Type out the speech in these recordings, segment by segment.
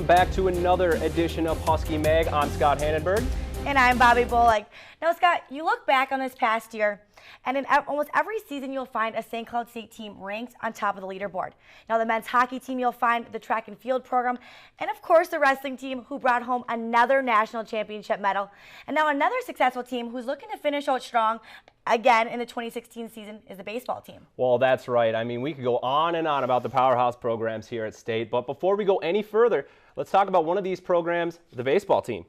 back to another edition of Husky Mag. I'm Scott Hannenberg. And I'm Bobby Bullock. Now, Scott, you look back on this past year, and in almost every season you'll find a St. Cloud State team ranked on top of the leaderboard. Now, the men's hockey team, you'll find the track and field program, and of course the wrestling team, who brought home another national championship medal. And now another successful team who's looking to finish out strong again in the 2016 season is the baseball team. Well, that's right. I mean, we could go on and on about the powerhouse programs here at State, but before we go any further, let's talk about one of these programs, the baseball team.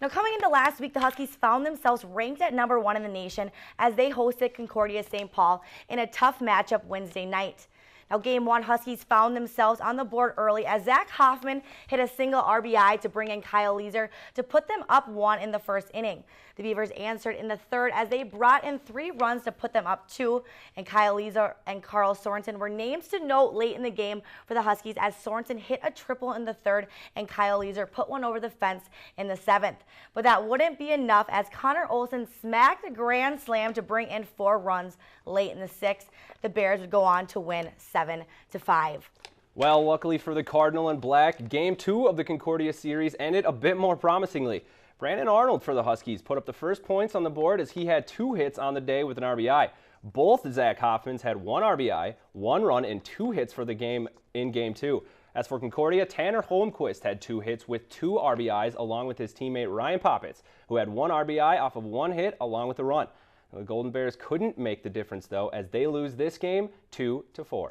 Now, coming into last week, the Huskies found themselves ranked at #1 in the nation as they hosted Concordia St. Paul in a tough matchup Wednesday night. Now, Game 1, Huskies found themselves on the board early as Zach Hoffman hit a single RBI to bring in Kyle Leeser to put them up 1 in the first inning. The Beavers answered in the third as they brought in 3 runs to put them up 2, and Kyle Leeser and Carl Sorensen were names to note late in the game for the Huskies as Sorensen hit a triple in the third and Kyle Leeser put one over the fence in the 7th. But that wouldn't be enough as Connor Olson smacked a grand slam to bring in 4 runs late in the 6th. The Bears would go on to win 7-5. Well, luckily for the Cardinal and Black, Game 2 of the Concordia series ended a bit more promisingly. Brandon Arnold for the Huskies put up the first points on the board as he had 2 hits on the day with an RBI. Both Zach Hoffmans had 1 RBI, 1 run, and 2 hits for the game in Game 2. As for Concordia, Tanner Holmquist had 2 hits with 2 RBIs along with his teammate Ryan Poppets, who had 1 RBI off of 1 hit along with a run. The Golden Bears couldn't make the difference, though, as they lose this game 2-4.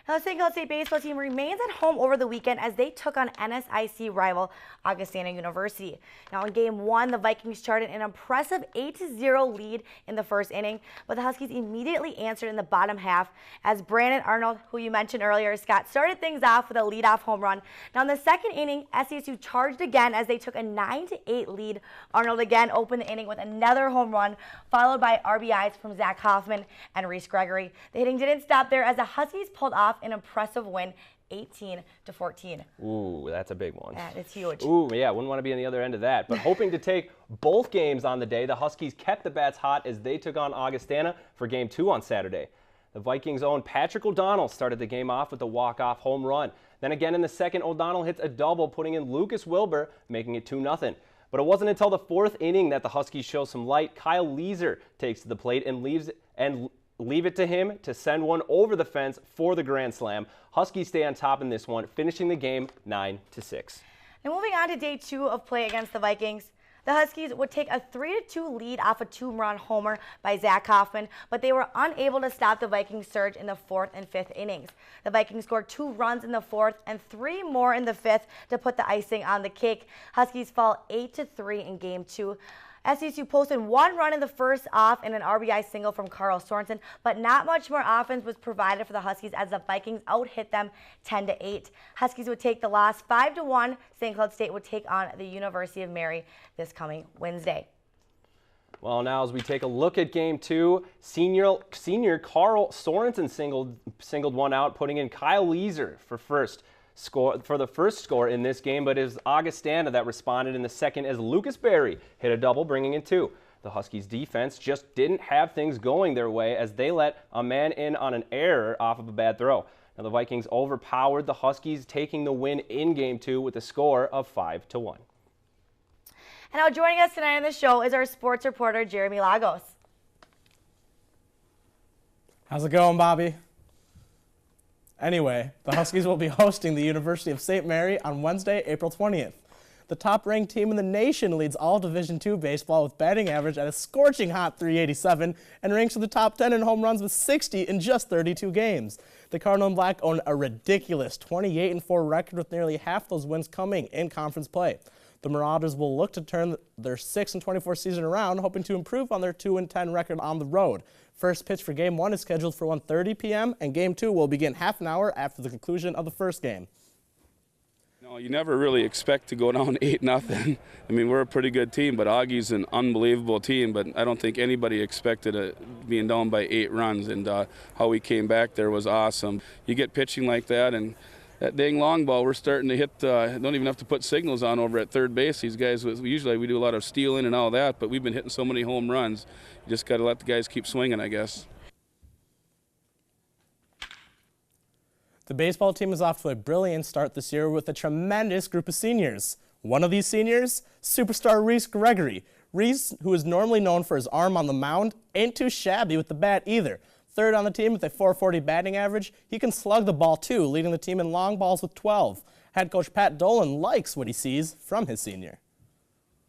Now, the St. Cloud State baseball team remains at home over the weekend as they took on NSIC rival Augustana University. Now, in Game 1, the Vikings charted an impressive 8-0 lead in the first inning, but the Huskies immediately answered in the bottom half as Brandon Arnold, who you mentioned earlier, Scott, started things off with a leadoff home run. Now, in the second inning, SCSU charged again as they took a 9-8 lead. Arnold again opened the inning with another home run, followed by RBIs from Zach Hoffman and Reese Gregory. The hitting didn't stop there as the Huskies pulled off an impressive win, 18-14. Ooh, that's a big one. That is huge. Ooh, yeah, wouldn't want to be on the other end of that. But hoping to take both games on the day, the Huskies kept the bats hot as they took on Augustana for Game 2 on Saturday. The Vikings' own Patrick O'Donnell started the game off with a walk-off home run. Then again in the second, O'Donnell hits a double, putting in Lucas Wilbur, making it 2-0. But it wasn't until the 4th inning that the Huskies show some light. Kyle Leeser takes to the plate and leave it to him to send one over the fence for the grand slam. Huskies stay on top in this one, finishing the game 9-6. Now, moving on to day 2 of play against the Vikings, the Huskies would take a 3-2 lead off a 2-run homer by Zach Hoffman, but they were unable to stop the Vikings' surge in the 4th and 5th innings. The Vikings scored 2 runs in the 4th and 3 more in the 5th to put the icing on the cake. Huskies fall 8-3 in Game 2. SCSU posted 1 run in the first off and an RBI single from Carl Sorensen, but not much more offense was provided for the Huskies as the Vikings out-hit them 10-8. Huskies would take the loss 5-1. St. Cloud State would take on the University of Mary this coming Wednesday. Well, now as we take a look at Game 2, senior Carl Sorensen singled one out, putting in Kyle Leeser for the first score in this game, but it was Augustana that responded in the second as Lucas Berry hit a double, bringing in 2. The Huskies' defense just didn't have things going their way as they let a man in on an error off of a bad throw. Now the Vikings overpowered the Huskies, taking the win in Game 2 with a score of 5-1. And now joining us tonight on the show is our sports reporter, Jeremy Lagos. How's it going, Bobby? Anyway, the Huskies will be hosting the University of St. Mary on Wednesday, April 20th. The top-ranked team in the nation leads all Division II baseball with batting average at a scorching hot .387 and ranks in the top 10 in home runs with 60 in just 32 games. The Cardinal and Black own a ridiculous 28-4 record with nearly half those wins coming in conference play. The Marauders will look to turn their 6-24 season around, hoping to improve on their 2-10 record on the road. First pitch for Game 1 is scheduled for 1:30 p.m., and Game 2 will begin half an hour after the conclusion of the first game. No, you never really expect to go down 8-0. I mean, we're a pretty good team, but Augie's an unbelievable team, but I don't think anybody expected it being down by 8 runs, and how we came back there was awesome. You get pitching like that, and that dang long ball, we're starting to hit, don't even have to put signals on over at third base. These guys, usually we do a lot of stealing and all that, but we've been hitting so many home runs. You just got to let the guys keep swinging, I guess. The baseball team is off to a brilliant start this year with a tremendous group of seniors. One of these seniors, superstar Reese Gregory. Reese, who is normally known for his arm on the mound, ain't too shabby with the bat either. Third on the team with a .440 batting average, he can slug the ball too, leading the team in long balls with 12. Head coach Pat Dolan likes what he sees from his senior.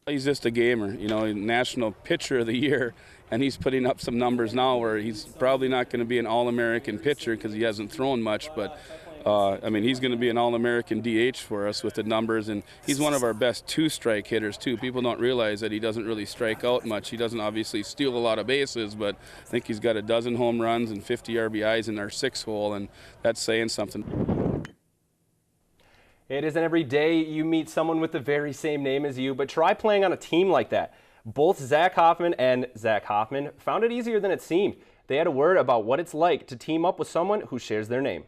He's just a gamer, you know, National Pitcher of the Year, and he's putting up some numbers now where he's probably not going to be an All-American pitcher because he hasn't thrown much, but I mean, he's going to be an All-American DH for us with the numbers, and he's one of our best two-strike hitters, too. People don't realize that he doesn't really strike out much. He doesn't obviously steal a lot of bases, but I think he's got a dozen home runs and 50 RBIs in our 6-hole, and that's saying something. It isn't every day you meet someone with the very same name as you, but try playing on a team like that. Both Zach Hoffman and Zach Hoffman found it easier than it seemed. They had a word about what it's like to team up with someone who shares their name.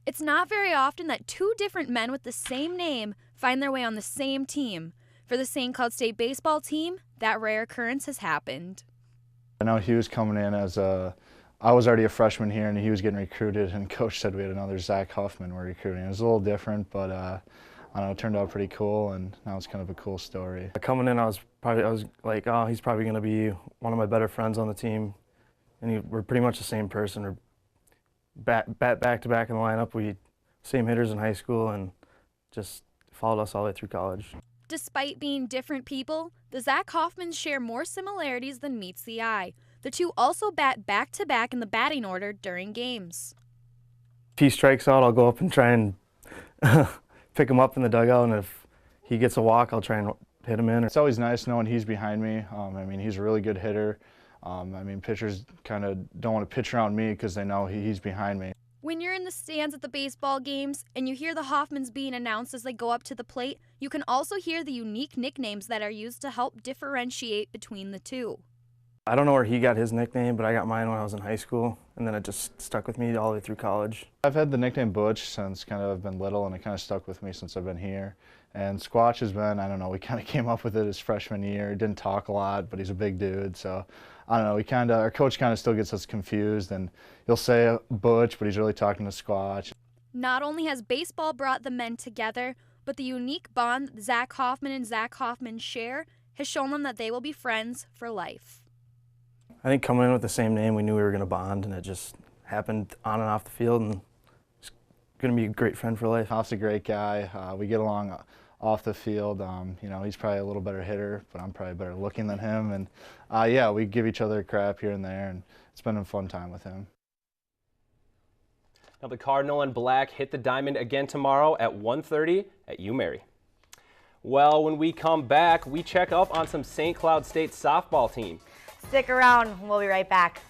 It's not very often that two different men with the same name find their way on the same team. For the St. Cloud State baseball team, that rare occurrence has happened. I know he was coming in I was already a freshman here and he was getting recruited, and coach said we had another Zach Hoffman we're recruiting. It was a little different, but I don't know, it turned out pretty cool, and now it's kind of a cool story. Coming in, I was like, oh, he's probably going to be one of my better friends on the team, and we're pretty much the same person. We're back to back in the lineup. We same hitters in high school, and just followed us all the way through college. Despite being different people, the Zach Hoffmans share more similarities than meets the eye. The two also bat back-to-back in the batting order during games. If he strikes out, I'll go up and try and pick him up in the dugout, and if he gets a walk, I'll try and hit him in. It's always nice knowing he's behind me. I mean, he's a really good hitter. I mean, pitchers kind of don't want to pitch around me because they know he's behind me. When you're in the stands at the baseball games and you hear the Hoffmans being announced as they go up to the plate, you can also hear the unique nicknames that are used to help differentiate between the two. I don't know where he got his nickname, but I got mine when I was in high school, and then it just stuck with me all the way through college. I've had the nickname Butch since kind of I've been little, and it kind of stuck with me since I've been here. And Squatch has been, I don't know, we kind of came up with it his freshman year. He didn't talk a lot, but he's a big dude, so I don't know, our coach kind of still gets us confused, and he'll say Butch, but he's really talking to Squatch. Not only has baseball brought the men together, but the unique bond that Zach Hoffman and Zach Hoffman share has shown them that they will be friends for life. I think coming in with the same name, we knew we were going to bond, and it just happened on and off the field, and he's going to be a great friend for life. Hoff's a great guy. We get along off the field. You know, he's probably a little better hitter, but I'm probably better looking than him. And yeah, we give each other crap here and there, and it's been a fun time with him. Now the Cardinal and Black hit the diamond again tomorrow at 1:30 at UMary. Well, when we come back, we check up on some St. Cloud State softball team. Stick around. We'll be right back.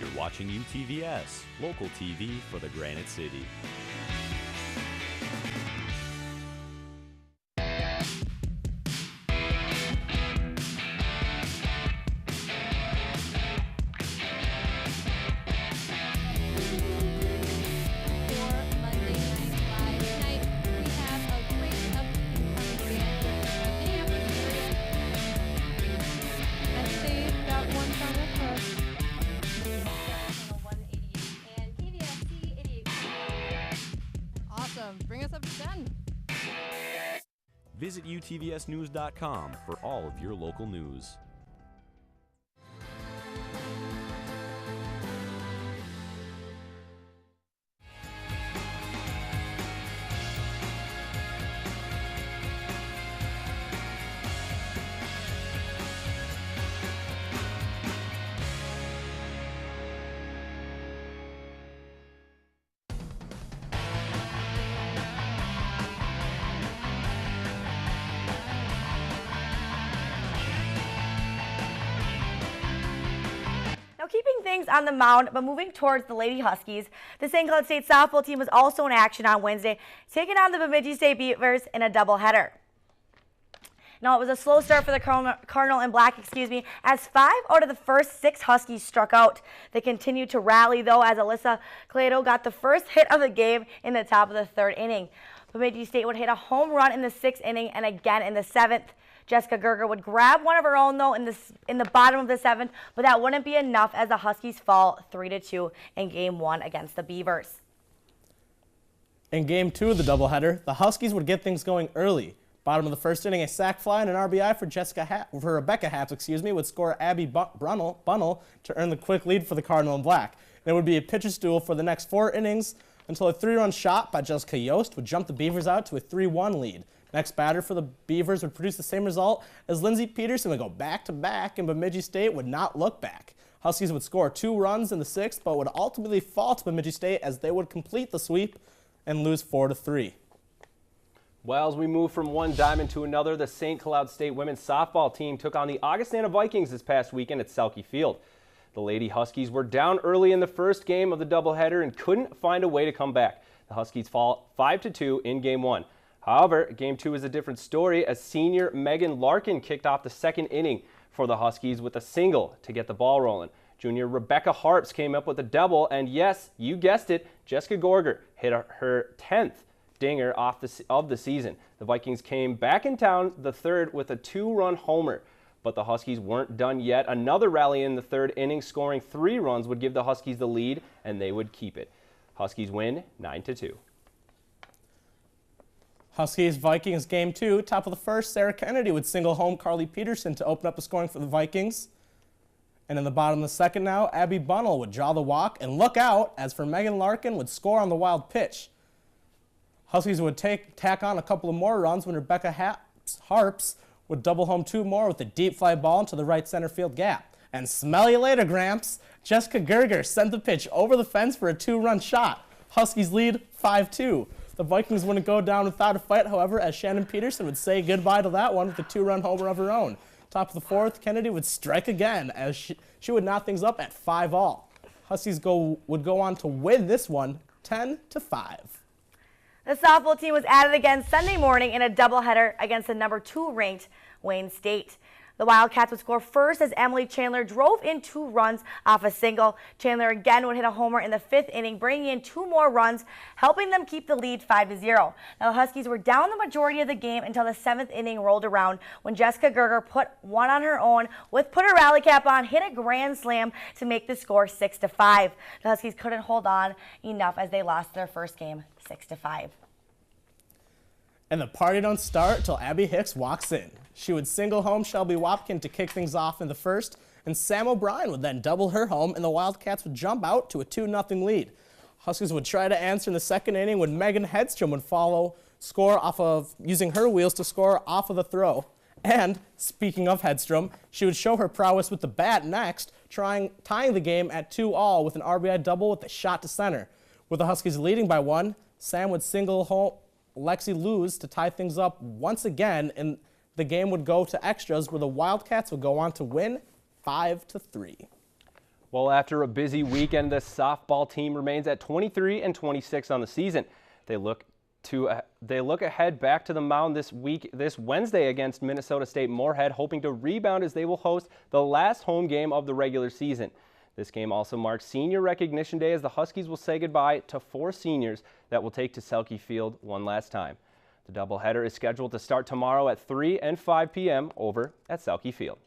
You're watching UTVS, local TV for the Granite City. Bring us up to 10. Visit utvsnews.com for all of your local news. Now, keeping things on the mound, but moving towards the Lady Huskies, the St. Cloud State softball team was also in action on Wednesday, taking on the Bemidji State Beavers in a doubleheader. Now, it was a slow start for the Cardinal and Black, as 5 out of the first 6 Huskies struck out. They continued to rally, though, as Alyssa Clado got the first hit of the game in the top of the 3rd inning. Bemidji State would hit a home run in the 6th inning and again in the 7th. Jessica Gerger would grab one of her own, though, in the bottom of the 7th, but that wouldn't be enough as the Huskies fall 3-2 in Game 1 against the Beavers. In Game 2 of the doubleheader, the Huskies would get things going early. Bottom of the 1st inning, a sac fly and an RBI for Rebecca Haps, would score Abby Bunnell to earn the quick lead for the Cardinal in Black. And it would be a pitcher's duel for the next 4 innings until a 3-run shot by Jessica Yost would jump the Beavers out to a 3-1 lead. Next batter for the Beavers would produce the same result as Lindsey Peterson would go back-to-back, and Bemidji State would not look back. Huskies would score 2 runs in the 6th, but would ultimately fall to Bemidji State as they would complete the sweep and lose 4-3. Well, as we move from one diamond to another, the St. Cloud State women's softball team took on the Augustana Vikings this past weekend at Selke Field. The Lady Huskies were down early in the first game of the doubleheader and couldn't find a way to come back. The Huskies fall 5-2 in Game 1. However, Game 2 is a different story as senior Megan Larkin kicked off the 2nd inning for the Huskies with a single to get the ball rolling. Junior Rebecca Harps came up with a double, and yes, you guessed it, Jessica Gorger hit her 10th dinger of the season. The Vikings came back in town the 3rd with a 2-run homer, but the Huskies weren't done yet. Another rally in the 3rd inning, scoring 3 runs, would give the Huskies the lead, and they would keep it. Huskies win 9-2. Huskies Vikings Game 2, top of the 1st, Sarah Kennedy would single home Carly Peterson to open up the scoring for the Vikings. And in the bottom of the 2nd now, Abby Bunnell would draw the walk and look out as for Megan Larkin would score on the wild pitch. Huskies would tack on a couple of more runs when Rebecca Harps would double home 2 more with a deep fly ball into the right center field gap. And smell you later, Gramps. Jessica Gerger sent the pitch over the fence for a 2-run shot. Huskies lead 5-2. The Vikings wouldn't go down without a fight, however, as Shannon Peterson would say goodbye to that one with a 2-run homer of her own. Top of the 4th, Kennedy would strike again as she would knot things up at 5-all. Huskies would go on to win this one 10-5. The softball team was added again Sunday morning in a doubleheader against the number 2 ranked Wayne State. The Wildcats would score first as Emily Chandler drove in 2 runs off a single. Chandler again would hit a homer in the 5th inning, bringing in 2 more runs, helping them keep the lead 5-0. Now the Huskies were down the majority of the game until the 7th inning rolled around when Jessica Gerger put one on her own, put her rally cap on, hit a grand slam to make the score 6-5. The Huskies couldn't hold on enough as they lost their first game 6-5. And the party don't start until Abby Hicks walks in. She would single home Shelby Wapkin to kick things off in the 1st, and Sam O'Brien would then double her home, and the Wildcats would jump out to a 2-0 lead. Huskies would try to answer in the 2nd inning when Megan Hedstrom would score off of using her wheels to score off of the throw. And speaking of Hedstrom, she would show her prowess with the bat next, tying the game at 2-all with an RBI double with a shot to center. With the Huskies leading by 1, Sam would single home Lexi Luz to tie things up once again, and the game would go to extras where the Wildcats would go on to win 5-3. Well, after a busy weekend, the softball team remains at 23-26 on the season. They look ahead back to the mound this Wednesday against Minnesota State Moorhead, hoping to rebound as they will host the last home game of the regular season. This game also marks Senior Recognition Day as the Huskies will say goodbye to 4 seniors that will take to Selke Field one last time. The doubleheader is scheduled to start tomorrow at 3 and 5 p.m. over at Selke Field.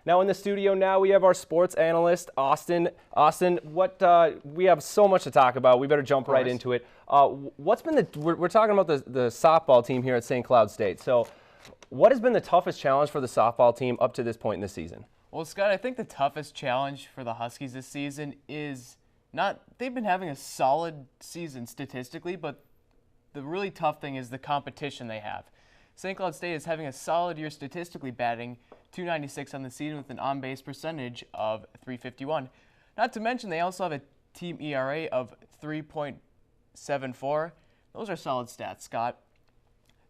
Now in the studio now we have our sports analyst, Austin. Austin, we have so much to talk about. We better jump right into it. We're talking about the softball team here at St. Cloud State. So what has been the toughest challenge for the softball team up to this point in the season? Well, Scott, I think the toughest challenge for the Huskies this season is they've been having a solid season statistically, but the really tough thing is the competition they have. St. Cloud State is having a solid year statistically, batting .296 on the season with an on-base percentage of .351. Not to mention they also have a team ERA of 3.74. Those are solid stats, Scott.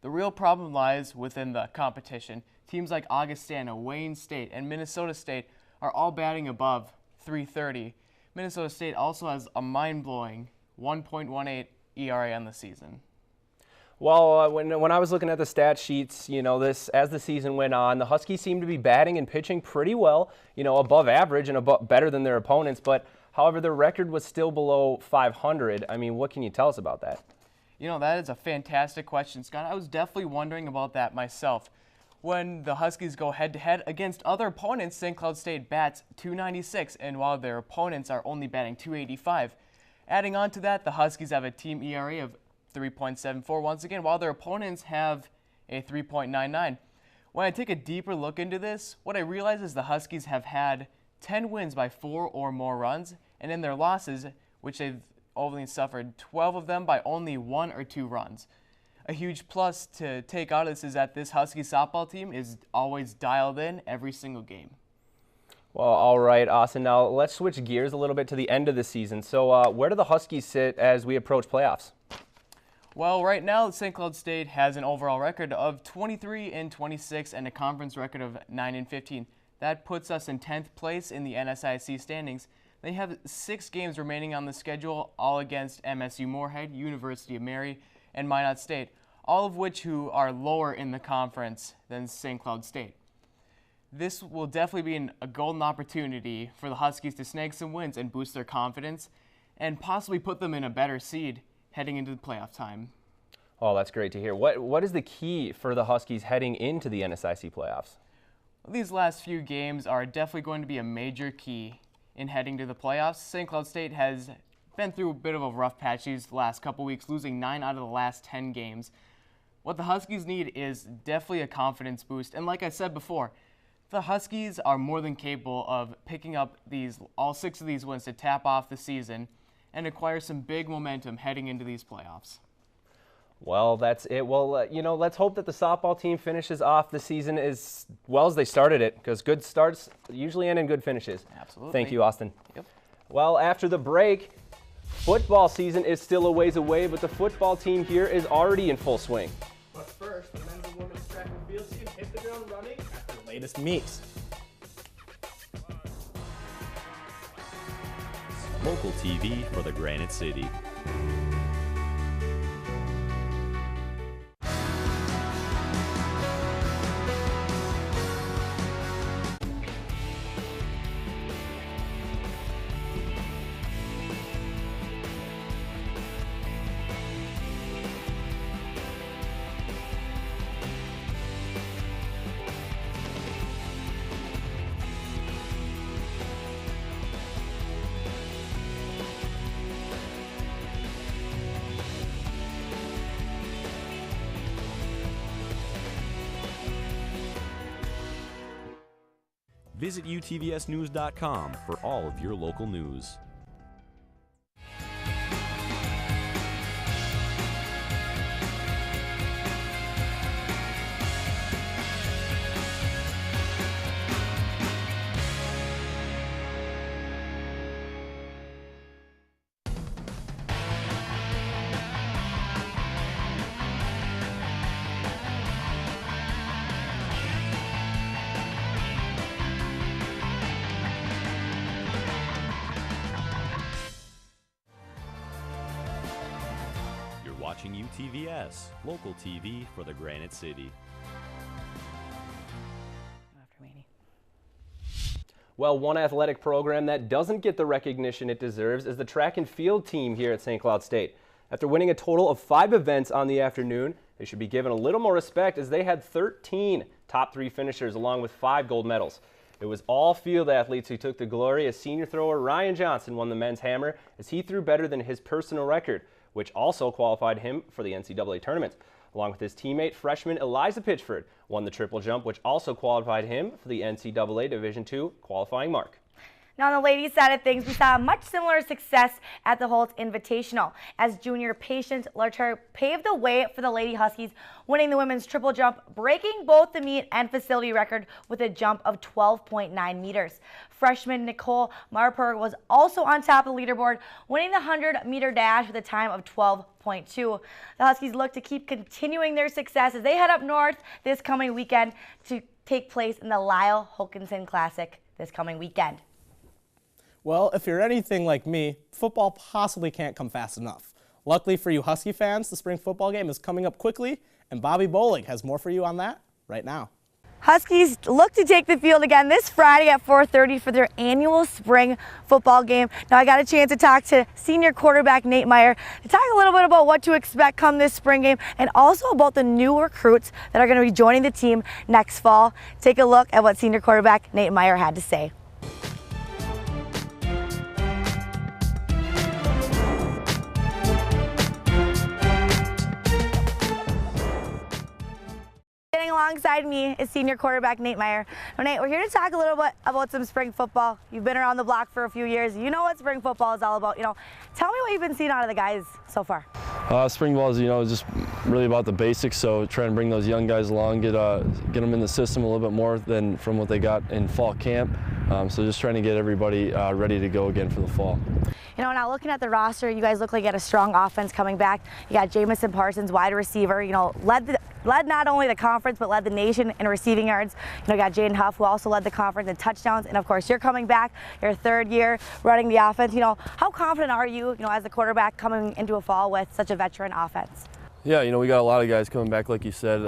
The real problem lies within the competition. Teams like Augustana, Wayne State, and Minnesota State are all batting above .330. Minnesota State also has a mind-blowing 1.18 ERA on the season. Well, when I was looking at the stat sheets, as the season went on, the Huskies seemed to be batting and pitching pretty well, above average and better than their opponents. But however, their record was still below 500. I mean, what can you tell us about that? You know, that is a fantastic question, Scott. I was definitely wondering about that myself. When the Huskies go head-to-head against other opponents, St. Cloud State bats .296, and while their opponents are only batting .285. Adding on to that, the Huskies have a team ERA of 3.74 once again, while their opponents have a 3.99. When I take a deeper look into this, what I realize is the Huskies have had 10 wins by 4 or more runs, and in their losses, which they've only suffered 12 of them by only 1 or 2 runs. A huge plus to take out of this is that this Husky softball team is always dialed in every single game. Well, all right, Austin. Now let's switch gears a little bit to the end of the season. So where do the Huskies sit as we approach playoffs? Well, right now, St. Cloud State has an overall record of 23-26 and a conference record of 9-15. That puts us in 10th place in the NSIC standings. They have 6 games remaining on the schedule, all against MSU Moorhead, University of Mary, and Minot State, all of which who are lower in the conference than St. Cloud State. This will definitely be a golden opportunity for the Huskies to snag some wins and boost their confidence and possibly put them in a better seed heading into the playoff time. Oh, that's great to hear. What is the key for the Huskies heading into the NSIC playoffs? Well, these last few games are definitely going to be a major key in heading to the playoffs. St. Cloud State has been through a bit of a rough patch these last couple weeks, losing 9 out of the last 10 games. What the Huskies need is definitely a confidence boost. And like I said before, the Huskies are more than capable of picking up all 6 of these wins to tap off the season and acquire some big momentum heading into these playoffs. Well, that's it. Well, let's hope that the softball team finishes off the season as well as they started it, because good starts usually end in good finishes. Absolutely. Thank you, Austin. Yep. Well, after the break, football season is still a ways away, but the football team here is already in full swing. But first, the men's and women's track and field team hit the ground running at their latest meet. Local TV for the Granite City. Visit utvsnews.com for all of your local news. Watching UTVS, local TV for the Granite City. Well, one athletic program that doesn't get the recognition it deserves is the track and field team here at St. Cloud State. After winning a total of 5 events on the afternoon, they should be given a little more respect as they had 13 top 3 finishers along with 5 gold medals. It was all field athletes who took the glory as senior thrower Ryan Johnson won the men's hammer as he threw better than his personal record, which also qualified him for the NCAA tournament. Along with his teammate, freshman Eliza Pitchford won the triple jump, which also qualified him for the NCAA Division II qualifying mark. Now, on the ladies' side of things, we saw a much similar success at the Holt Invitational as junior Patience Larcher paved the way for the Lady Huskies, winning the women's triple jump, breaking both the meet and facility record with a jump of 12.9 meters. Freshman Nicole Marper was also on top of the leaderboard, winning the 100-meter dash with a time of 12.2. The Huskies look to keep continuing their success as they head up north this coming weekend to take place in the Lyle Hokanson Classic this coming weekend. Well, if you're anything like me, football possibly can't come fast enough. Luckily for you Husky fans, the spring football game is coming up quickly, and Bobby Bolig has more for you on that right now. Huskies look to take the field again this Friday at 4:30 for their annual spring football game. Now I got a chance to talk to senior quarterback Nate Meyer to talk a little bit about what to expect come this spring game and also about the new recruits that are going to be joining the team next fall. Take a look at what senior quarterback Nate Meyer had to say. Sitting alongside me is senior quarterback Nate Meyer. Now, Nate, we're here to talk a little bit about some spring football. You've been around the block for a few years. You know what spring football is all about. Tell me what you've been seeing out of the guys so far. Spring ball is, just really about the basics. So trying to bring those young guys along, get them in the system a little bit more than from what they got in fall camp. So just trying to get everybody ready to go again for the fall. Now looking at the roster, you guys look like you got a strong offense coming back. You got Jamison Parsons, wide receiver, led not only the conference, but led the nation in receiving yards. You got Jaden Huff, who also led the conference in touchdowns. And of course, you're coming back, your third year running the offense. How confident are you, as a quarterback coming into a fall with such a veteran offense? Yeah, we got a lot of guys coming back, like you said.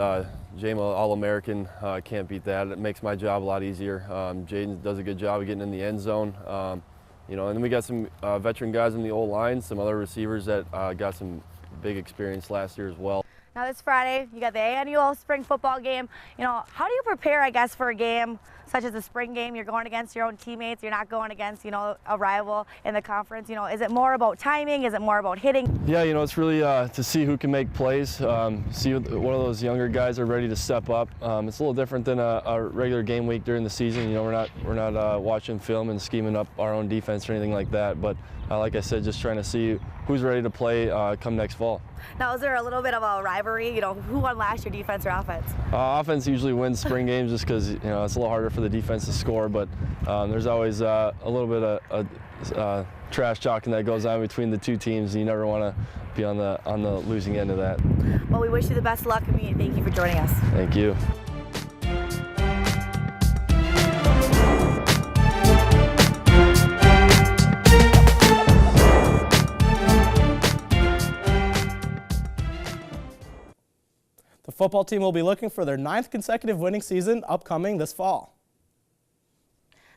Jamo, All-American, can't beat that. It makes my job a lot easier. Jaden does a good job of getting in the end zone. And then we got some veteran guys in the old line, some other receivers that got some big experience last year as well. Now this Friday, you got the annual spring football game. How do you prepare, I guess, for a game such as a spring game? You're going against your own teammates. You're not going against, a rival in the conference. Is it more about timing? Is it more about hitting? Yeah, it's really to see who can make plays, see one of those younger guys are ready to step up. It's a little different than a regular game week during the season. We're not watching film and scheming up our own defense or anything like that. But like I said, just trying to see who's ready to play come next fall. Now, is there a little bit of a rivalry? Who won last year, defense or offense? Offense usually wins spring games just because it's a little harder for the defense to score. But there's always a little bit of trash talking that goes on between the two teams. You never want to be on the losing end of that. Well, we wish you the best of luck, and thank you for joining us. Thank you. The football team will be looking for their 9th consecutive winning season upcoming this fall.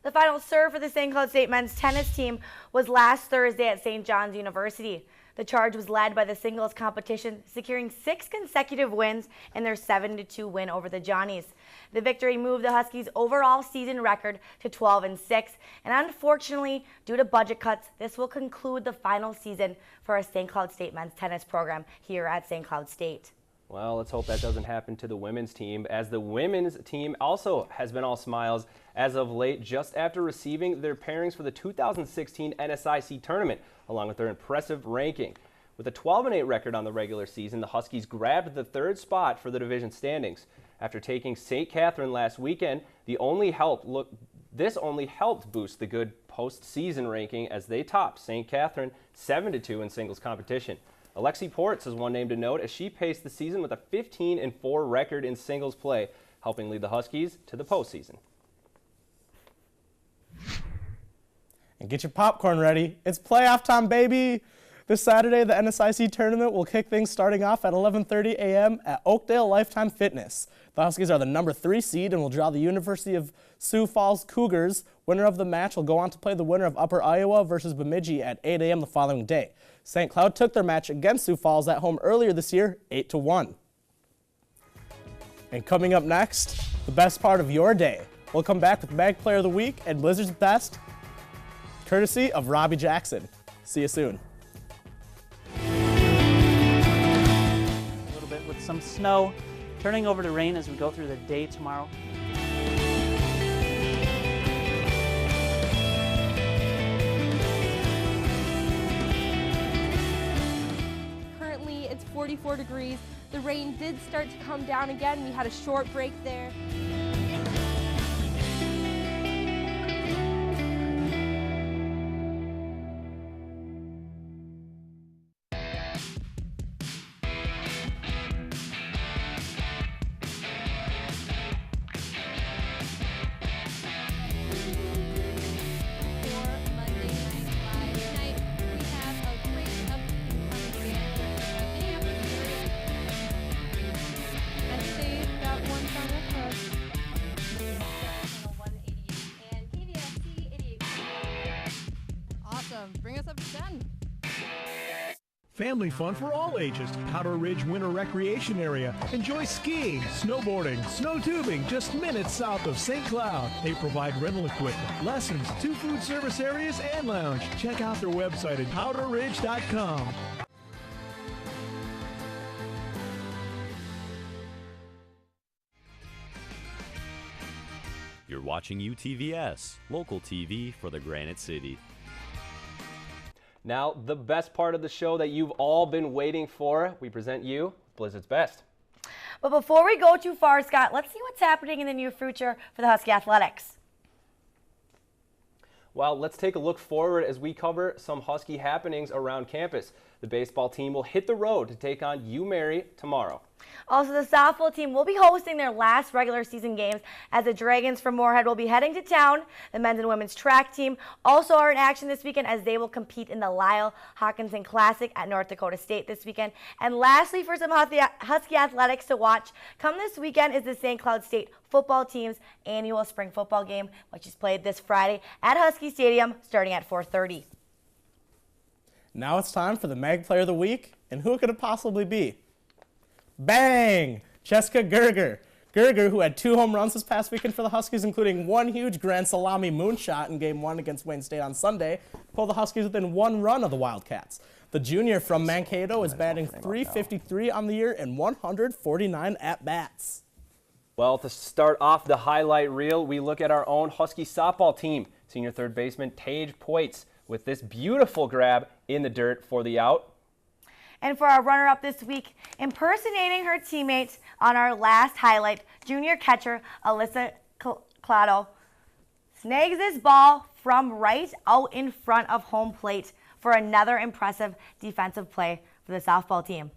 The final serve for the St. Cloud State men's tennis team was last Thursday at St. John's University. The charge was led by the singles competition, securing 6 consecutive wins in their 7-2 win over the Johnnies. The victory moved the Huskies' overall season record to 12-6, and unfortunately, due to budget cuts, this will conclude the final season for our St. Cloud State men's tennis program here at St. Cloud State. Well, let's hope that doesn't happen to the women's team, as the women's team also has been all smiles as of late, just after receiving their pairings for the 2016 NSIC tournament, along with their impressive ranking. With a 12-8 record on the regular season, the Huskies grabbed the 3rd spot for the division standings. After taking St. Catherine last weekend, this only helped boost the good postseason ranking as they topped St. Catherine 7-2 in singles competition. Alexi Ports is one name to note as she paced the season with a 15-4 record in singles play, helping lead the Huskies to the postseason. And get your popcorn ready. It's playoff time, baby. This Saturday, the NSIC tournament will kick things starting off at 11:30 a.m. at Oakdale Lifetime Fitness. The Huskies are the number 3 seed and will draw the University of Sioux Falls Cougars. Winner of the match will go on to play the winner of Upper Iowa versus Bemidji at 8 a.m. the following day. St. Cloud took their match against Sioux Falls at home earlier this year, 8-1. And coming up next, the best part of your day. We'll come back with Mag Player of the Week and Blizzard's Best, courtesy of Robbie Jackson. See you soon. A little bit with some snow, turning over to rain as we go through the day tomorrow. Currently, it's 44 degrees. The rain did start to come down again. We had a short break there. Family fun for all ages. Powder Ridge Winter Recreation Area. Enjoy skiing, snowboarding, snow tubing just minutes south of St. Cloud. They provide rental equipment, lessons, 2 food service areas, and lounge. Check out their website at powderridge.com. You're watching UTVS, local TV for the Granite City. Now, the best part of the show that you've all been waiting for, we present you Blizzard's Best. But before we go too far, Scott, let's see what's happening in the near future for the Husky Athletics. Well, let's take a look forward as we cover some Husky happenings around campus. The baseball team will hit the road to take on UMary tomorrow. Also, the softball team will be hosting their last regular season games as the Dragons from Moorhead will be heading to town. The men's and women's track team also are in action this weekend as they will compete in the Lyle Hawkinson Classic at North Dakota State this weekend. And lastly, for some Husky athletics to watch, come this weekend is the St. Cloud State football team's annual spring football game, which is played this Friday at Husky Stadium starting at 4:30. Now it's time for the Mag Player of the Week, and who could it possibly be? Bang! Jessica Gerger. Gerger, who had 2 home runs this past weekend for the Huskies, including 1 huge grand salami moonshot in Game 1 against Wayne State on Sunday, pulled the Huskies within 1 run of the Wildcats. The junior from Mankato is batting .353 on the year and 149 at-bats. Well, to start off the highlight reel, we look at our own Husky softball team. Senior third baseman Tage Poitz with this beautiful grab in the dirt for the out. And for our runner-up this week, impersonating her teammates on our last highlight, junior catcher Alyssa Clado snags this ball from right out in front of home plate for another impressive defensive play for the softball team.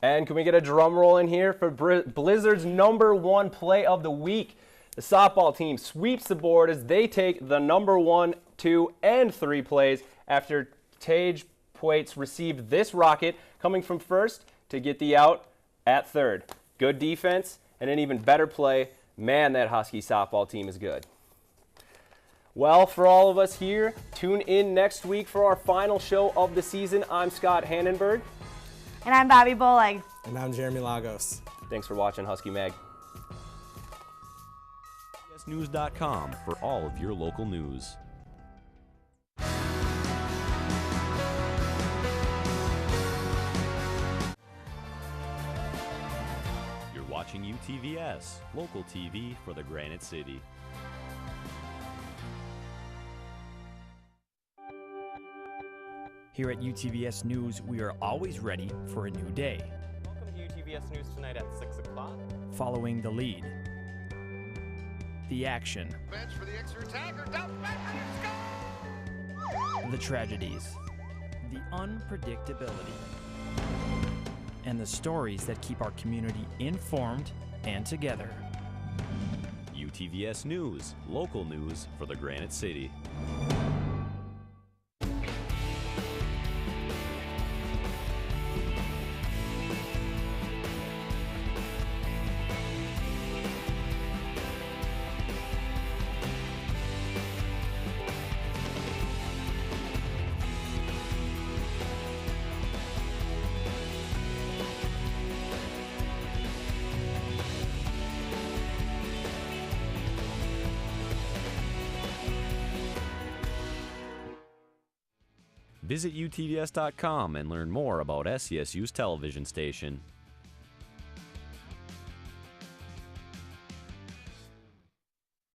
And can we get a drum roll in here for Blizzard's #1 play of the week? The softball team sweeps the board as they take the #1, 2, and 3 plays after Tage Poitz received this rocket coming from first to get the out at third. Good defense and an even better play. Man, that Husky softball team is good. Well, for all of us here, tune in next week for our final show of the season. I'm Scott Hannenberg. And I'm Bobby Bowleg. And I'm Jeremy Lagos. Thanks for watching Husky Mag. UTVSnews.com for all of your local news. You're watching UTVS, local TV for the Granite City. Here at UTVS News, we are always ready for a new day. Welcome to UTVS News tonight at 6 o'clock. Following the lead, the action, bench for the extra attacker, down back, and the tragedies, the unpredictability, and the stories that keep our community informed and together. UTVS News, local news for the Granite City. Visit UTVS.com and learn more about SCSU's television station.